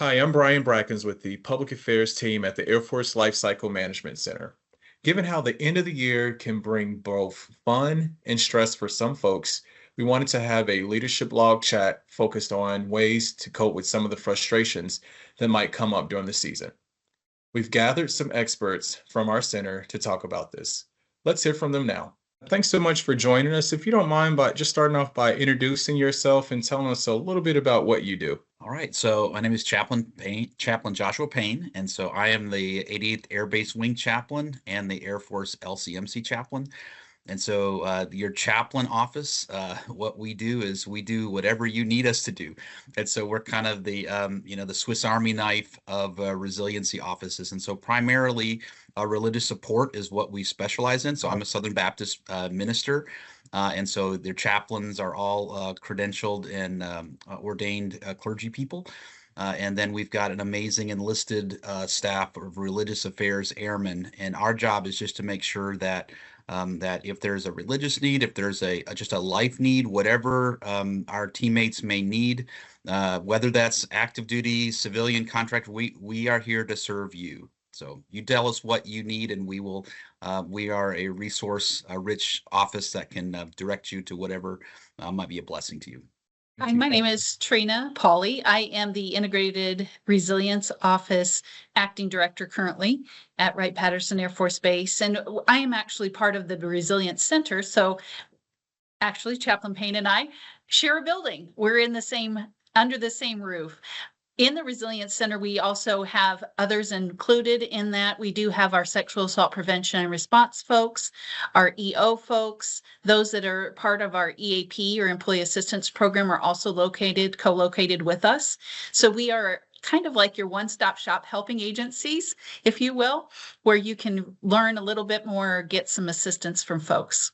Hi, I'm Brian Brackens with the Public Affairs team at the Air Force Life Cycle Management Center. Given how the end of the year can bring both fun and stress for some folks, we wanted to have a leadership log chat focused on ways to cope with some of the frustrations that might come up during the season. We've gathered some experts from our center to talk about this. Let's hear from them now. Thanks so much for joining us. If you don't mind, by just starting off by introducing yourself and telling us a little bit about what you do. All right, so my name is Chaplain Joshua Payne, and so I am the 88th Air Base Wing Chaplain and the Air Force LCMC Chaplain. And so your chaplain office, what we do is we do whatever you need us to do. And so we're kind of the Swiss Army knife of resiliency offices. And so primarily religious support is what we specialize in. So I'm a Southern Baptist minister. And so their chaplains are all credentialed and ordained clergy people. And then we've got an amazing enlisted staff of religious affairs airmen. And our job is just to make sure that that if there's a religious need, if there's just a life need, whatever our teammates may need, whether that's active duty, civilian, contract, we are here to serve you. So you tell us what you need, and we will. We are a resource-rich office that can direct you to whatever might be a blessing to you. Hi, my name is Trina Pauley. I am the Integrated Resilience Office Acting Director currently at Wright-Patterson Air Force Base. And I am actually part of the Resilience Center. So actually, Chaplain Payne and I share a building. We're under the same roof. In the Resilience Center, we also have others included in that. We do have our sexual assault prevention and response folks, our EO folks, those that are part of our EAP or Employee Assistance Program are also co-located with us. So we are kind of like your one-stop shop helping agencies, if you will, where you can learn a little bit more, get some assistance from folks.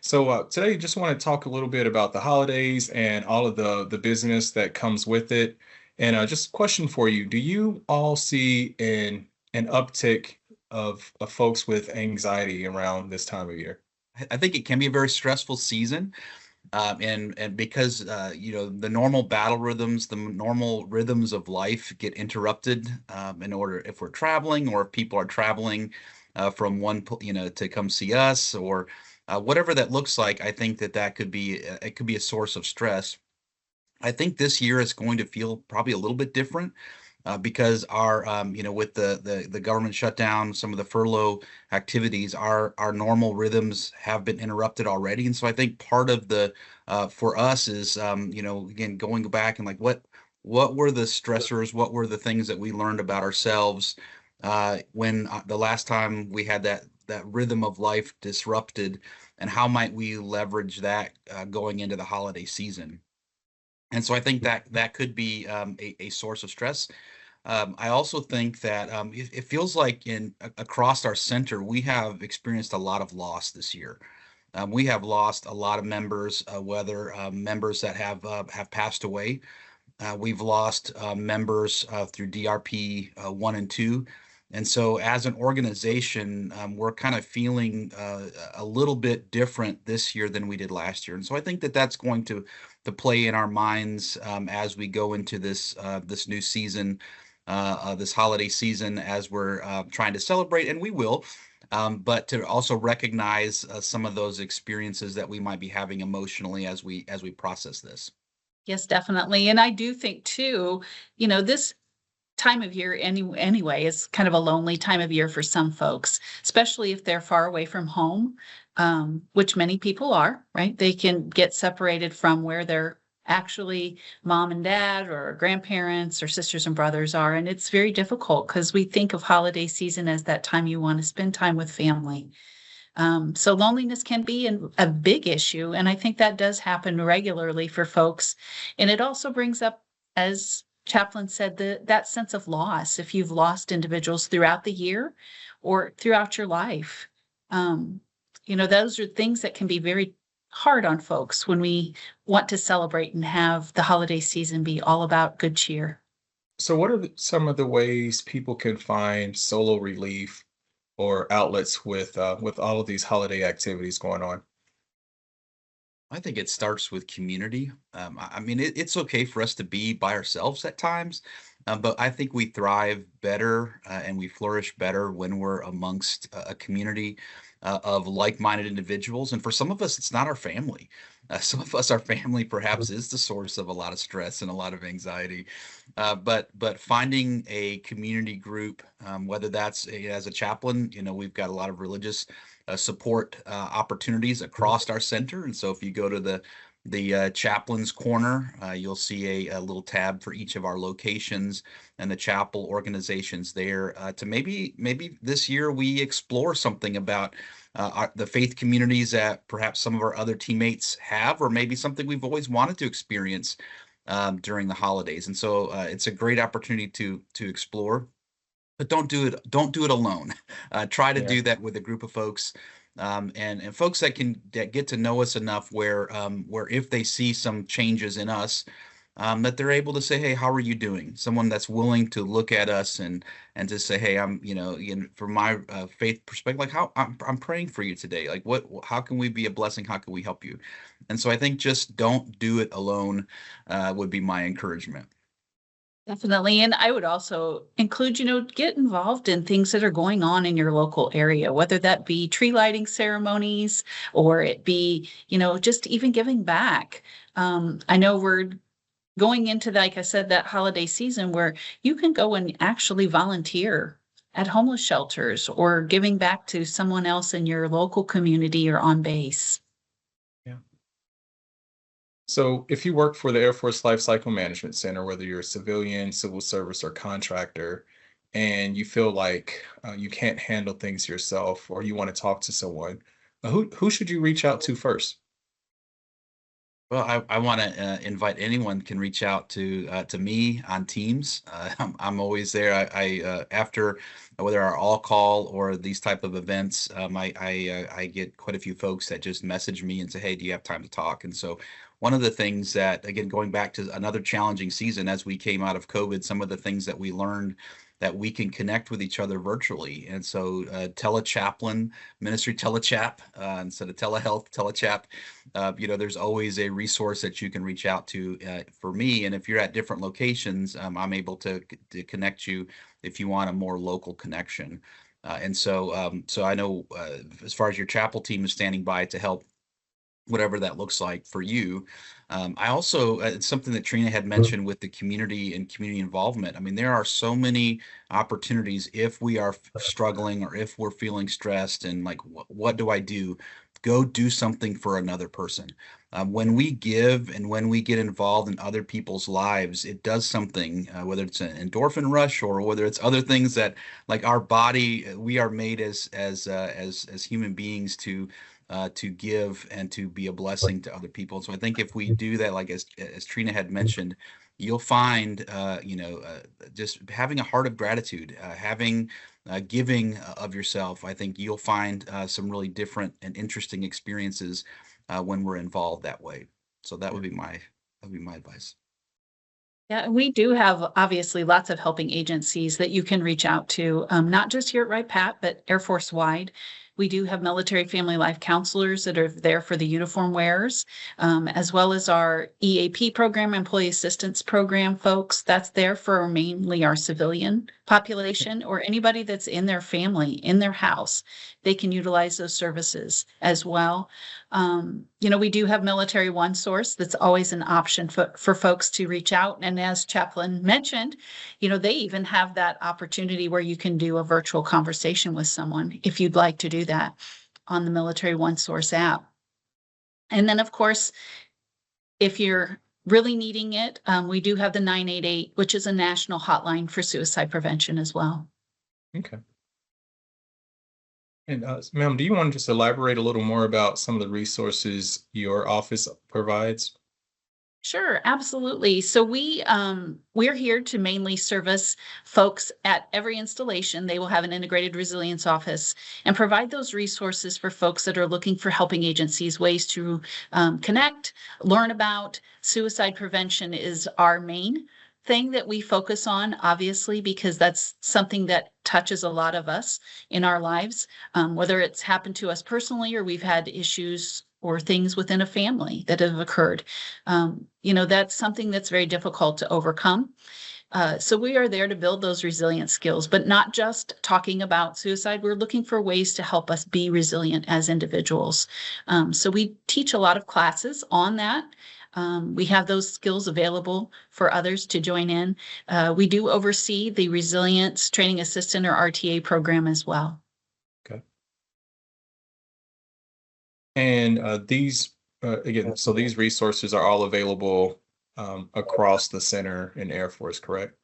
So today, just want to talk a little bit about the holidays and all of the business that comes with it. And just a question for you: do you all see an uptick of folks with anxiety around this time of year? I think it can be a very stressful season. And because the normal battle rhythms, the normal rhythms of life get interrupted in order if we're traveling or if people are traveling from to come see us or whatever that looks like. I think that could be it could be a source of stress. I think this year is going to feel probably a little bit different because our with the government shutdown, some of the furlough activities, our normal rhythms have been interrupted already. And so I think part of the for us is again going back and like what were the stressors, what were the things that we learned about ourselves when the last time we had that rhythm of life disrupted, and how might we leverage that going into the holiday season. And so I think that could be a source of stress. I also think that it feels like across our center, we have experienced a lot of loss this year. We have lost a lot of members, whether members that have passed away. We've lost members through DRP 1 and 2. And so as an organization, we're kind of feeling a little bit different this year than we did last year. And so I think that that's going to play in our minds as we go into this new season, this holiday season, as we're trying to celebrate, and we will, but to also recognize some of those experiences that we might be having emotionally as we process this. Yes, definitely. And I do think too, this time of year anyway is kind of a lonely time of year for some folks, especially if they're far away from home, which many people are, right? They can get separated from where they're actually mom and dad or grandparents or sisters and brothers are. And it's very difficult because we think of holiday season as that time you want to spend time with family. So loneliness can be a big issue. And I think that does happen regularly for folks. And it also brings up, as Chaplain said, that sense of loss. If you've lost individuals throughout the year or throughout your life, those are things that can be very hard on folks when we want to celebrate and have the holiday season be all about good cheer. So, what are some of the ways people can find solo relief or outlets with all of these holiday activities going on? I think it starts with community. I mean, it's okay for us to be by ourselves at times, But I think we thrive better and we flourish better when we're amongst a community of like-minded individuals. And for some of us, it's not our family. Some of us, our family perhaps is the source of a lot of stress and a lot of anxiety. But finding a community group, whether that's as a chaplain, we've got a lot of religious support opportunities across our center. And so if you go to the chaplain's corner, you'll see a little tab for each of our locations and the chapel organizations there to maybe this year we explore something about the faith communities that perhaps some of our other teammates have, or maybe something we've always wanted to experience during the holidays. And so it's a great opportunity to explore. But don't do it alone. Try to Yeah. do that with a group of folks, and folks that get to know us enough where if they see some changes in us, that they're able to say, "Hey, how are you doing?" Someone that's willing to look at us and just say, "Hey, from my faith perspective, like how I'm praying for you today. Like how can we be a blessing? How can we help you?" And so I think just don't do it alone would be my encouragement. Definitely. And I would also include, get involved in things that are going on in your local area, whether that be tree lighting ceremonies or it be, just even giving back. I know we're going into, like I said, that holiday season where you can go and actually volunteer at homeless shelters or giving back to someone else in your local community or on base. Yeah. So if you work for the Air Force Life Cycle Management Center, whether you're a civilian, civil service, or contractor, and you feel like you can't handle things yourself or you want to talk to someone, who should you reach out to first? Well, I want to invite anyone can reach out to me on Teams. I'm always there. After whether our all call or these type of events, I get quite a few folks that just message me and say, "Hey, do you have time to talk?" And so one of the things that, again, going back to another challenging season as we came out of COVID, some of the things that we learned that we can connect with each other virtually. And so telechaplain ministry, telechap instead of telehealth, telechap. There's always a resource that you can reach out to for me. And if you're at different locations, I'm able to connect you if you want a more local connection. So I know as far as your chapel team is standing by to help whatever that looks like for you. I also, it's something that Trina had mentioned with the community and community involvement. I mean, there are so many opportunities if we are struggling or if we're feeling stressed and like, what do I do? Go do something for another person. When we give and when we get involved in other people's lives, it does something, whether it's an endorphin rush or whether it's other things that, like our body, we are made as human beings to give and to be a blessing to other people. So I think if we do that, like as Trina had mentioned, you'll find just having a heart of gratitude, having giving of yourself. I think you'll find some really different and interesting experiences when we're involved that way. So that would be my advice. Yeah, and we do have obviously lots of helping agencies that you can reach out to, not just here at Wright-Pat, but Air Force wide. We do have military family life counselors that are there for the uniform wearers, as well as our EAP program, Employee Assistance Program folks. That's there for mainly our civilian population or anybody that's in their family, in their house. They can utilize those services as well. We do have Military One Source. That's always an option for folks to reach out. And as Chaplain mentioned, they even have that opportunity where you can do a virtual conversation with someone if you'd like to do that on the Military One Source app. And then, of course, if you're really needing it, we do have the 988, which is a national hotline for suicide prevention as well. Okay. And ma'am, do you want to just elaborate a little more about some of the resources your office provides? Sure, absolutely. So we're here to mainly service folks at every installation. They will have an integrated resilience office and provide those resources for folks that are looking for helping agencies, ways to connect, learn about. Suicide prevention is our main thing that we focus on, obviously, because that's something that touches a lot of us in our lives, whether it's happened to us personally or we've had issues or things within a family that have occurred. That's something that's very difficult to overcome. So we are there to build those resilient skills, but not just talking about suicide. We're looking for ways to help us be resilient as individuals. So we teach a lot of classes on that. We have those skills available for others to join in. We do oversee the Resilience Training Assistant or RTA program as well. Okay. And so these resources are all available across the center and Air Force, correct?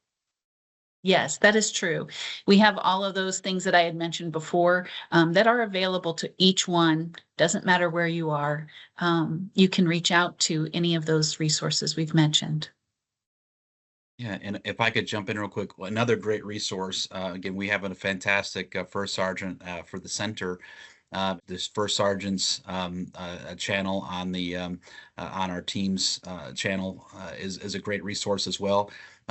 Yes, that is true. We have all of those things that I had mentioned before that are available to each one. Doesn't matter where you are. You can reach out to any of those resources we've mentioned. Yeah, and if I could jump in real quick, another great resource. Again, we have a fantastic first sergeant for the center. This first sergeant's channel on the on our team's channel is a great resource as well.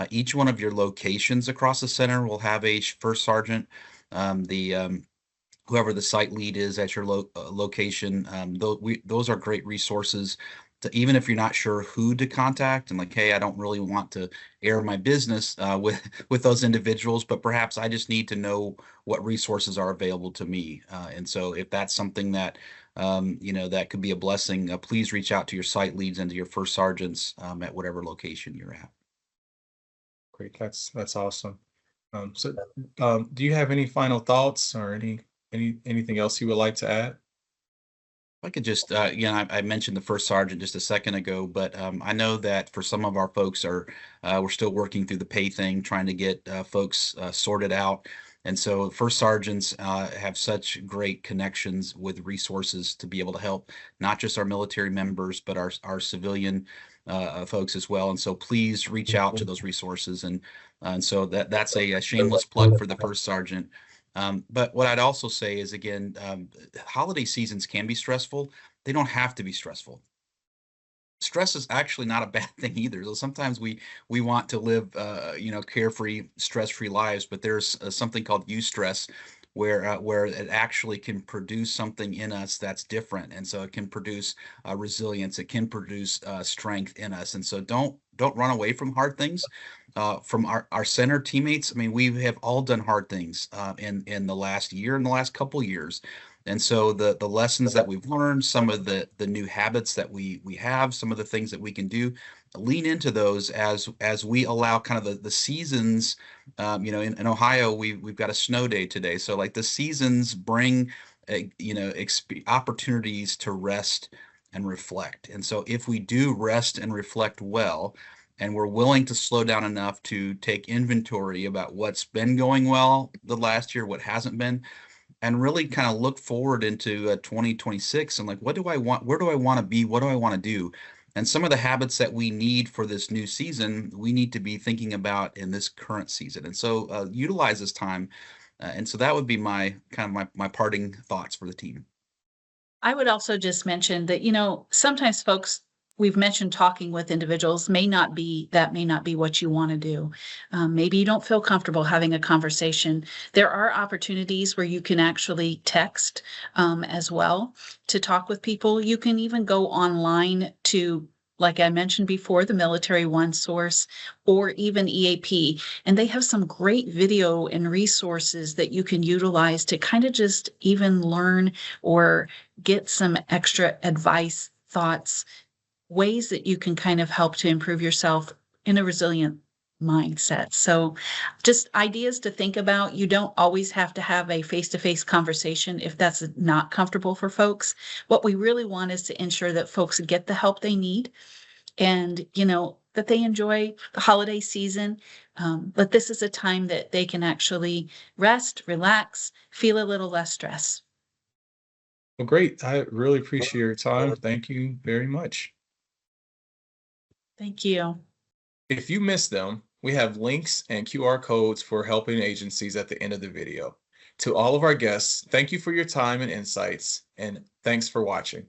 Each one of your locations across the center will have a first sergeant. Whoever the site lead is at your location, those are great resources. Even if you're not sure who to contact, and like, hey, I don't really want to air my business with those individuals, but perhaps I just need to know what resources are available to me. And so, if that's something that that could be a blessing, please reach out to your site leads and to your first sergeants at whatever location you're at. Great, that's awesome. Do you have any final thoughts or anything else you would like to add? I could just, again, I mentioned the first sergeant just a second ago, but I know that for some of our folks we're still working through the pay thing, trying to get folks sorted out. And so first sergeants have such great connections with resources to be able to help not just our military members, but our civilian folks as well. And so please reach out to those resources. And so that's a shameless plug for the first sergeant. But what I'd also say is, again, holiday seasons can be stressful. They don't have to be stressful. Stress is actually not a bad thing either. So sometimes we want to live, carefree, stress-free lives, but there's something called eustress, where it actually can produce something in us that's different, and so it can produce resilience. It can produce strength in us, and so don't run away from hard things. From our center teammates, I mean, we have all done hard things in the last year, in the last couple years. And so the lessons that we've learned, some of the new habits that we have, some of the things that we can do, lean into those as we allow kind of the seasons. In Ohio, we've got a snow day today, so like the seasons bring opportunities to rest and reflect. And so if we do rest and reflect well, and we're willing to slow down enough to take inventory about what's been going well the last year, what hasn't been, and really kind of look forward into 2026 and like, what do I want? Where do I want to be? What do I want to do? And some of the habits that we need for this new season, we need to be thinking about in this current season. And so utilize this time. And so that would be my kind of my parting thoughts for the team. I would also just mention that, sometimes folks, we've mentioned talking with individuals may not be what you want to do. Maybe you don't feel comfortable having a conversation. There are opportunities where you can actually text as well to talk with people. You can even go online to, like I mentioned before, the Military One source or even EAP. And they have some great video and resources that you can utilize to kind of just even learn or get some extra advice, thoughts, ways that you can kind of help to improve yourself in a resilient mindset. So just ideas to think about. You don't always have to have a face-to-face conversation if that's not comfortable for folks. What we really want is to ensure that folks get the help they need and, that they enjoy the holiday season. But this is a time that they can actually rest, relax, feel a little less stress. Well, great. I really appreciate your time. Thank you very much. Thank you. If you missed them, we have links and QR codes for helping agencies at the end of the video. To all of our guests, thank you for your time and insights, and thanks for watching.